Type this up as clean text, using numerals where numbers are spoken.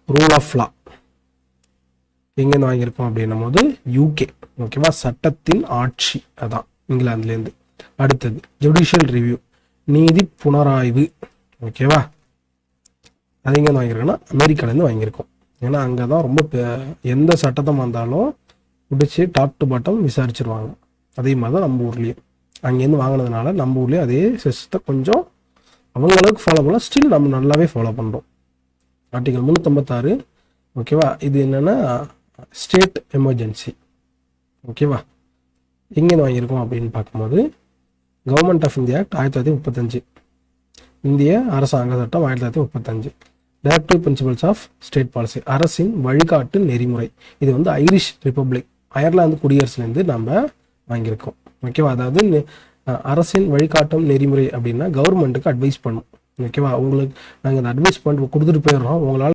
Rule of law எங்கேருந்து வாங்கியிருக்கோம் அப்படின்னும் போது யூகே. ஓகேவா, சட்டத்தின் ஆட்சி அதான் இங்கிலாந்துலேருந்து. அடுத்தது ஜுடிஷியல் ரிவ்யூ, நீதி புனராய்வு. ஓகேவா, அது எங்கேருந்து வாங்கியிருக்கோன்னா அமெரிக்காலேருந்து வாங்கியிருக்கோம். ஏன்னா அங்கே தான் ரொம்ப எந்த சட்டத்தை வந்தாலும் பிடிச்சி டாப் டு பாட்டம் விசாரிச்சிருவாங்க. அதே மாதிரி தான் நம்ம ஊர்லேயும் அங்கேருந்து வாங்கினதுனால நம்ம ஊர்லேயும் அதே சிஸ்டத்தை கொஞ்சம் அவங்களுக்கு ஃபாலோ பண்ணலாம். ஸ்டில் நம்ம நல்லாவே ஃபாலோ பண்ணுறோம். ஆர்டிகல் 356. ஓகேவா, இது என்னென்னா ஸ்டேட் எமர்ஜென்சி. ஓகேவா, எங்கேருந்து வாங்கியிருக்கோம் அப்படின்னு பார்க்கும்போது கவர்மெண்ட் ஆஃப் இந்தியா ஆக்ட் 1935, இந்திய அரசாங்க சட்டம் 1935, directive principles of state policy, அரசின் வழிகாட்டு நெறிமுறை. இது வந்து ஐரிஷ் ரிப்பப்ளிக், அயர்லாந்து குடியரசுலேருந்து நம்ம வாங்கியிருக்கோம். ஓகேவா, அதாவது அரசின் வழிகாட்டும் நெறிமுறை அப்படின்னா கவர்மெண்ட்டுக்கு அட்வைஸ் பண்ணும். ஓகேவா, உங்களுக்கு நாங்கள் இந்த அட்வைஸ் பண்ணிட்டு கொடுத்துட்டு போயிடுறோம், உங்களால்